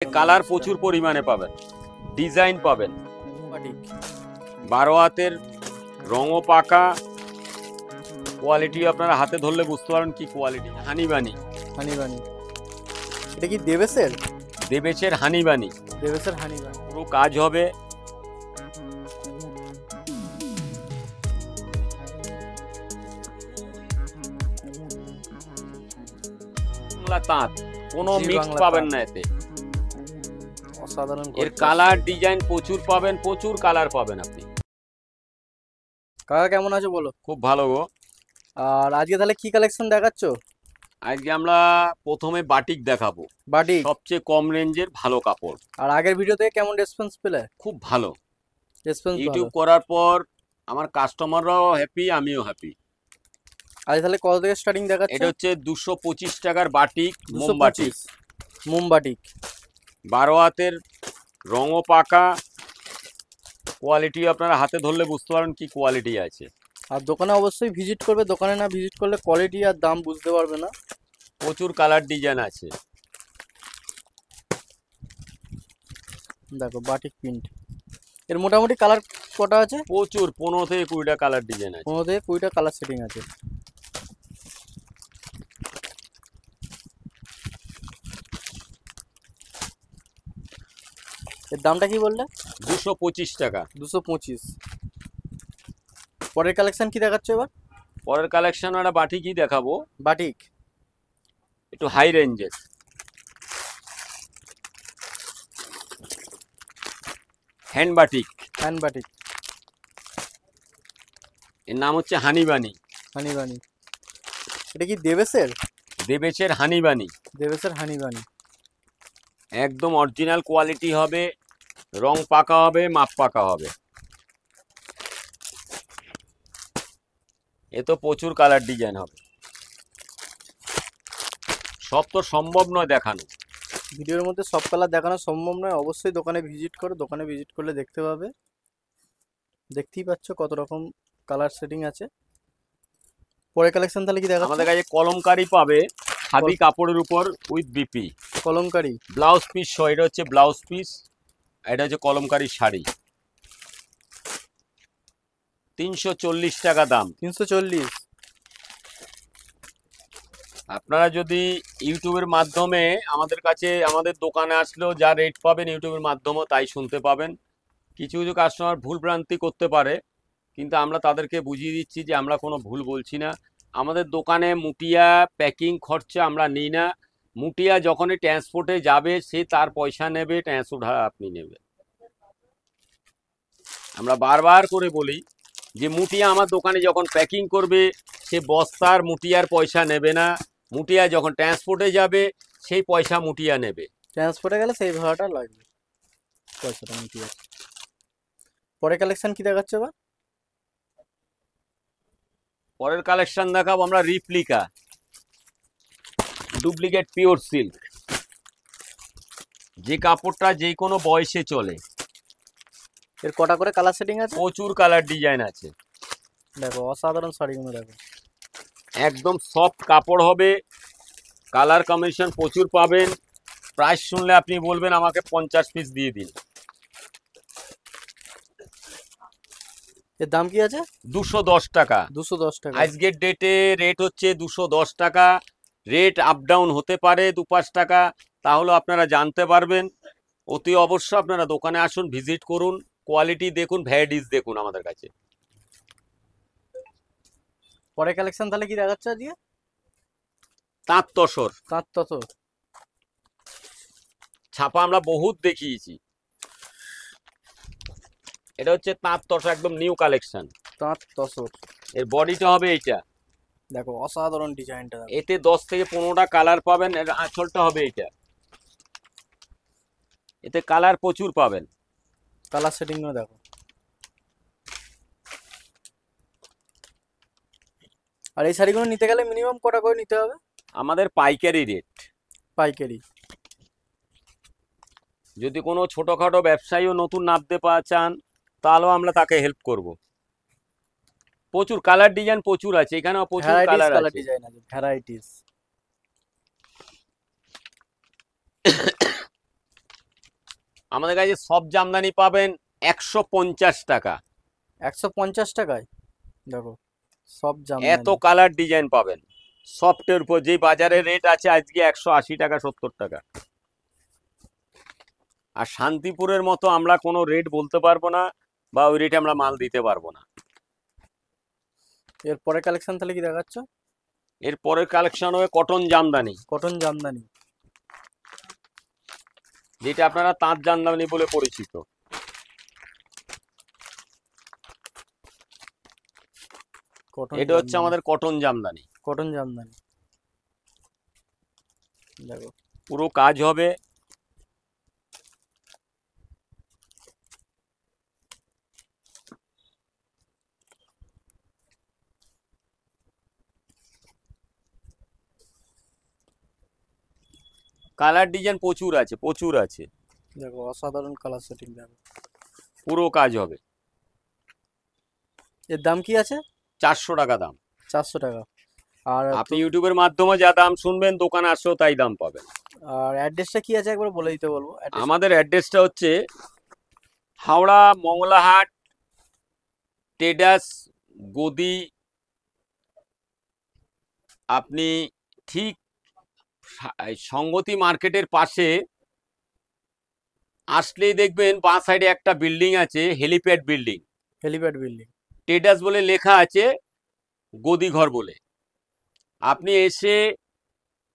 Colour প্রচুর পরিমাণে পাবেন, ডিজাইন পাবেন, 12 হাতের রঙও পাকা, কোয়ালিটি আপনারা হাতে ধরলে বুঝতে পারবেন কি কোয়ালিটি। হানিবানি, হানিবানি এটা কি দেবেশের? দেবেশের হানিবানি, দেবেশের হানিবানি পুরো কাজ হবে। বাংলা তাঁত, কোনো মিক্স পাবেন না এতে। অসাধারণ। এর কালার ডিজাইন প্রচুর পাবেন, প্রচুর কালার পাবেন আপনি। কাকা কেমন আছো বলো? খুব ভালো গো। আর আজকে তাহলে কি কালেকশন দেখাচ্ছ? আজকে আমরা প্রথমে বাটিক দেখাবো, বাটিক সবচেয়ে কম রেঞ্জের ভালো কাপড়। আর আগের ভিডিওতে কেমন রেসপন্স পেলে? খুব ভালো রেসপন্স ইউটিউব করার পর আমার কাস্টমাররাও হ্যাপি, আমিও হ্যাপি। আজ তাহলে কত থেকে স্টার্টিং দেখাচ্ছ? এটা হচ্ছে 225 টাকার বাটিক, মোমবাটিক, মোমবাটিক 12 হাতের রঙও পাকা, কোয়ালিটি আপনারা হাতে ধরলে বুঝতে পারবেন কি কোয়ালিটি আছে। আর দোকানে অবশ্যই ভিজিট করবে, দোকানে না ভিজিট করলে কোয়ালিটি আর দাম বুঝতে পারবে না। প্রচুর কালার ডিজাইন আছে। দেখো বাটিক প্রিন্ট, এর মোটামুটি কালার কটা আছে? প্রচুর, 15 থেকে 20টা কালার ডিজাইন আছে। 15 থেকে 20টা কালার সেটিং আছে। এর দামটা কি বললে? 225 টাকা। 225। পরের কালেকশন কি দেখাচ্ছ এবার? পরের কালেকশন একটা বাটিকই দেখাবো, বাটিক একটু হাই রেঞ্জের। হ্যান্ড বাটিক, হ্যান্ড বাটিক এর নাম হচ্ছে হানিবানি। হানিবানি এটা কি দেবেশের? দেবেশের হানিবানি, দেবেশের হানিবানি একদম অরিজিনাল কোয়ালিটি হবে, রং পাকা হবে, মাপ পাকা হবে। এ তো প্রচুর কালার ডিজাইন হবে, সব তো সম্ভব নয় দেখানো। ভিডিওর মধ্যে সব কালার দেখানো সম্ভব নয়, অবশ্যই দোকানে ভিজিট করো, দোকানে ভিজিট করলে দেখতে পাবে। দেখতেই পাচ্ছ কত রকম কালার সেটিং আছে। পরের কালেকশন তাহলে কি দেখাচ্ছ? আমাদের কাছে কলমকারি পাবে, খাদি কাপড়ের উপর with BP, kalamkari blouse piece সহ। এটা হচ্ছে ব্লাউজ পিস, এটা হচ্ছে কলমকারি শাড়ি, 340 টাকা দাম। 340। আপনারা যদি ইউটিউবের মাধ্যমে আমাদের কাছে, আমাদের দোকানে আসলেও যা রেট পাবেন ইউটিউবের মাধ্যমে তাই শুনতে পাবেন। কিছু কিছু কাস্টমার ভুল ভ্রান্তি করতে পারে, কিন্তু আমরা তাদেরকে বুঝিয়ে দিচ্ছি যে আমরা কোনো ভুল বলছি না। আমাদের দোকানে মুটিয়া প্যাকিং খরচা আমরা নিই না। মুটিয়া যখনই ট্রান্সপোর্টে যাবে সে তার পয়সা নেবে, ট্রান্সপোর্ট আপনি নেবে। আমরা বারবার করে বলি যে মুটিয়া আমার দোকানে যখন প্যাকিং করবে সে বস্তার মুটিয়ার পয়সা নেবে না, মুটিয়া যখন ট্রান্সপোর্টে যাবে সেই পয়সা মুটিয়া নেবে। ট্রান্সপোর্টে গেলে সেই ভাড়াটা লাগবে, পয়সাটা মুটিয়ে। পরের কালেকশন কি দেখাচ্ছ এবার? পরের কালেকশন দেখাবো আমরা রিপ্লিকা, ডুপ্লিকেট পিওর সিল্ক, যে কাপড়টা যে কোনো বয়সে চলে। এর কটা করে কালার সেটিং আছে? প্রচুর কালার ডিজাইন আছে। দেখো অসাধারণ শাড়িগুলো দেখো, একদম সফট কাপড় হবে, কালার কম্বিনেশন প্রচুর পাবেন। প্রাইস শুনলে আপনি বলবেন আমাকে 50 পিস দিয়ে দিন। এর দাম কি আছে? 210 টাকা। 210 টাকা। আজকের ডেটে রেট হচ্ছে 210 টাকা। রেট আপ ডাউন হতে পারে 2-5 টাকা, তাহলে আপনারা জানতে পারবেন। অতি অবশ্য আপনারা দোকানে আসুন, ভিজিট করুন, কোয়ালিটি দেখুন, ভ্যারাইটিস দেখুন আমাদের কাছে। পরের কালেকশন তাহলে কি দেখাচ্ছ আজকে? তাঁত তসর, তাঁত তসর ছাপা আমরা বহুত দেখিয়েছি। এটা হচ্ছে তাঁত তসর, একদম নিউ কালেকশন। তাঁত তসর এর বডিটা হবে এইটা, দেখো অসাধারণ ডিজাইনটা। এতে 10 থেকে 15টা কালার পাবেন। এর আঁচলটা হবে এইটা, এতে কালার প্রচুর পাবেন। কালার সেটিংও দেখো। আর এই শাড়িগুলো নিতে গেলে মিনিমাম কটা করে নিতে হবে? আমাদের পাইকারি রেট। পাইকারি। যদি কোনো ছোটখাটো ব্যবসায়ীও নতুন নামতে চান তাহলেও আমরা তাকে হেল্প করব। প্রচুর কালার ডিজাইন প্রচুর আছে, এখানেও প্রচুর কালার আছে, ডিজাইন আছে, ভ্যারাইটিস। আমাদের কাছে সব জামদানি পাবেন 150 টাকা। 150 টাকায় দেখো সব এত জামদানি। কালার ডিজাইন পাবেন সফটের উপর, যে বাজারে রেট আছে আজকে 180 টাকা 70 টাকা। আর শান্তিপুরের মতো আমরা কোনো রেট বলতে পারবো না, বা ওই রেটে আমরা মাল দিতে পারবো না। এরপরে কালেকশন তাহলে কি দেখাচ্ছ? এর পরের কালেকশন হবে কটন জামদানি, কটন জামদানি, যেটা আপনারা তাঁত জামদানি বলে পরিচিত। কটন এটা হচ্ছে জামদানি, আমাদের কটন জামদানি, কটন জামদানি দেখো। পুরো কাজ হবে। কালার ডিজাইন প্রচুর আছে, প্রচুর আছে। দেখো অসাধারণ কালার সেটিং দেখো। পুরো কাজ হবে। এর দাম কি আছে? 400 টাকা দাম। 400 টাকা। আর আপনি ইউটিউবের মাধ্যমে যা দাম শুনবেন, দোকানে আসলেও তাই দাম পাবেন। আর অ্যাড্রেসটা কি আছে একবার বলে দিতে বলবো। আমাদের অ্যাড্রেসটা হচ্ছে হাওড়া মংলাহাট ট্রেডার্স গদি। আপনি ঠিক সংগতি মার্কেটের পাশে আসলেই দেখবেন বাঁ সাইডে একটা বিল্ডিং আছে, helipad building. Helipad building, traders বলে লেখা আছে, গদি ঘর বলে। আপনি এসে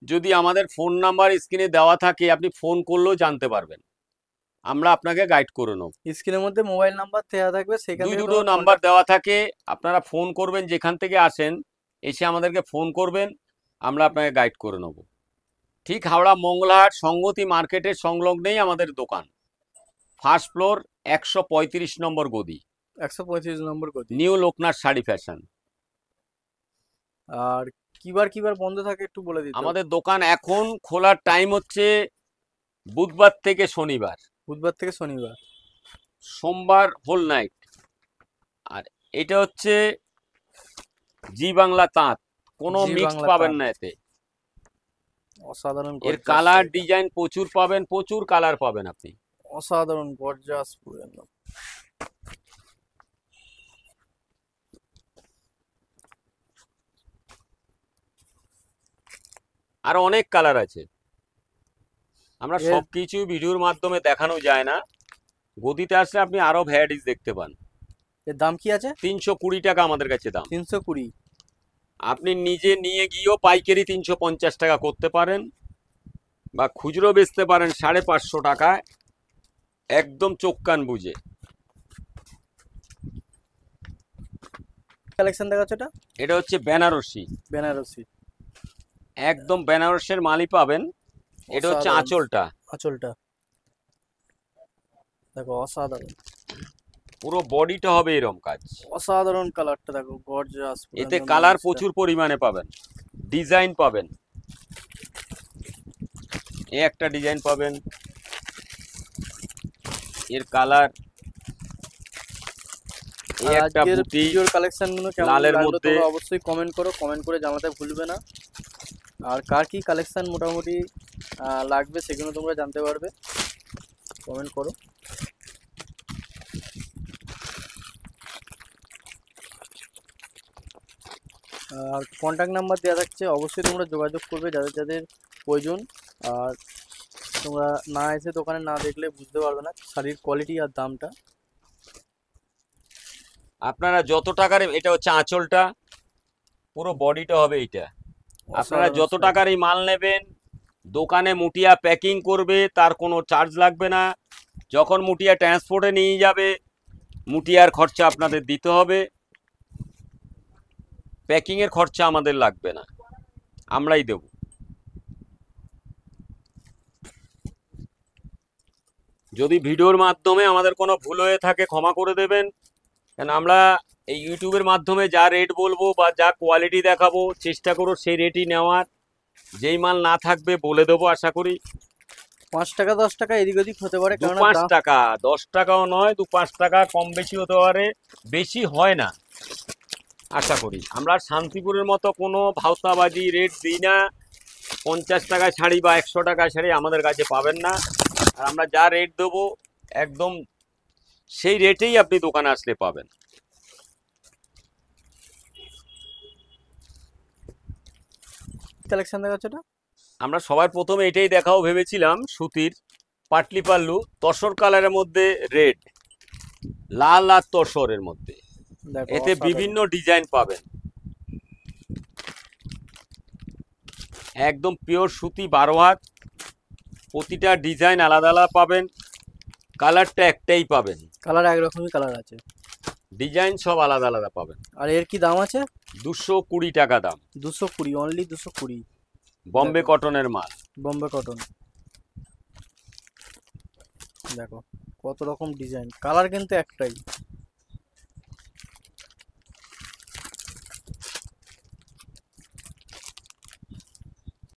যদি আমাদের ফোন নাম্বার স্ক্রিনে দেওয়া থাকে, আপনি ফোন করলেও জানতে পারবেন, আমরা আপনাকে গাইড করে নেব। স্ক্রিনের মধ্যে মোবাইল নাম্বার দেওয়া থাকবে, সেখান থেকে দুটো নাম্বার দেওয়া থাকে, আপনারা ফোন করবেন, যেখান থেকে আসেন এসে আমাদেরকে ফোন করবেন, আমরা আপনাকে গাইড করে নেব। ঠিক হাওড়া মঙ্গলহাট সংগতি মার্কেটের সংলগ্নেই আমাদের দোকান। ফার্স্ট ফ্লোর, 135 নম্বর গদি, 135 নম্বর গদি। New Loknath sari fashion. আর কিবার বন্ধ থাকে একটু বলে দিতে। আমাদের দোকান এখন খোলার টাইম হচ্ছে বুধবার থেকে শনিবার, বুধবার থেকে শনিবার, সোমবার হোল নাইট। আর এটা হচ্ছে জি বাংলা তাঁত, কোনো জি মিক্স বাংলা পাবেন তাঁত। না এতে। অসাধারণ এর gorgeous কালার শাড়িটা। ডিজাইন প্রচুর পাবেন, প্রচুর কালার পাবেন আপনি। অসাধারণ গর্জাস পুরো একদম। আর অনেক কালার আছে, আমরা এর- সবকিছু ভিডিওর মাধ্যমে দেখানো যায় না। গদিতে আসলে আপনি আরো ভ্যারাইটিস দেখতে পান। এর দাম কি আছে? 320 টাকা আমাদের কাছে দাম। 320। আপনি নিজে নিয়ে গিয়েও পাইকারি 350 টাকা করতে পারেন, বা খুচরো বেচতে পারেন 550 টাকায়, একদম চোখ কান বুঝে। কালেকশন দেখাচ্ছ এটা? এটা হচ্ছে বেনারসি, বেনারসি, একদম বেনারসের মালই পাবেন। এটা হচ্ছে অসাধারণ। আঁচলটা, আঁচলটা দেখো অসাধারণ। পুরো বডিটা হবে এরকম কাজ। অসাধারণ কালারটা দেখো, গর্জাস। এতে কালার প্রচুর পরিমাণে পাবেন, ডিজাইন পাবেন। এই একটা ডিজাইন পাবেন, এর কালার। এই একটা আজকের বুটি ভিডিওর কালেকশন গুলো কেমন লালের লাগলো মধ্যে। তোমরা অবশ্যই কমেন্ট করো, কমেন্ট করে জানাতে ভুলবে না। আর কার কি কালেকশন মোটামুটি লাগবে সেগুলো তোমরা জানতে পারবে, কমেন্ট করো। আর কন্ট্যাক্ট নাম্বার দেওয়া থাকছে, অবশ্যই তোমরা যোগাযোগ করবে যাদের যাদের প্রয়োজন। আর তোমরা না এসে দোকানে না দেখলে বুঝতে পারবে না শাড়ির কোয়ালিটি আর দামটা। আপনারা যত টাকার, এটা হচ্ছে আঁচলটা, পুরো বডিটা হবে এইটা। আপনারা অসাধারণ যত শাড়ি। টাকার এই মাল নেবেন, দোকানে মুটিয়া প্যাকিং করবে, তার কোনো চার্জ লাগবে না। যখন মুটিয়া ট্রান্সপোর্টে নিয়ে যাবে, মুটিয়ার খরচা আপনাদের দিতে হবে, প্যাকিংয়ের খরচা আমাদের লাগবে না, আমরাই দেব। যদি ভিডিওর মাধ্যমে আমাদের কোনো ভুল হয়ে থাকে ক্ষমা করে দেবেন, কেন আমরা এই ইউটিউবের মাধ্যমে যা রেট বলবো বা যা কোয়ালিটি দেখাবো চেষ্টা করো সেই রেটই নেওয়ার। যেই মাল না থাকবে বলে দেবো, আশা করি। 5 টাকা 10 টাকা এদিক ওদিক হতে পারে, 2-5 টাকা, 10 টাকাও নয়, 2-5 টাকা কম বেশি হতে পারে, বেশি হয় না আশা করি। আমরা শান্তিপুরের মতো কোনো ভাওতাবাজি রেট দিই না। 50 টাকায় শাড়ি বা 100 টাকায় শাড়ি আমাদের কাছে পাবেন না। আর আমরা যা রেট দেবো একদম সেই রেটেই আপনি দোকানে আসলে পাবেন। কালেকশন দেখাচ্ছে এটা? আমরা সবার প্রথমে এটাই দেখাও ভেবেছিলাম, সুতির পাটলি পাল্লু, তসর কালারের মধ্যে রেড, লাল আর তসরের মধ্যে, দেখো এতে অসাধারণ। বিভিন্ন ডিজাইন পাবেন। একদম পিওর সুতি 12 হাত, প্রতিটা ডিজাইন আলাদা আলাদা পাবেন, কালারটা একটাই পাবেন, কালার একরকমই কালার আছে, ডিজাইন সব আলাদা আলাদা পাবেন। আর এর কি দাম আছে? 220 টাকা দাম, 220, অনলি 220। বম্বে দেখো। কটনের মাল। বোম্বে কটন। দেখো কত রকম ডিজাইন, কালার কিন্তু একটাই।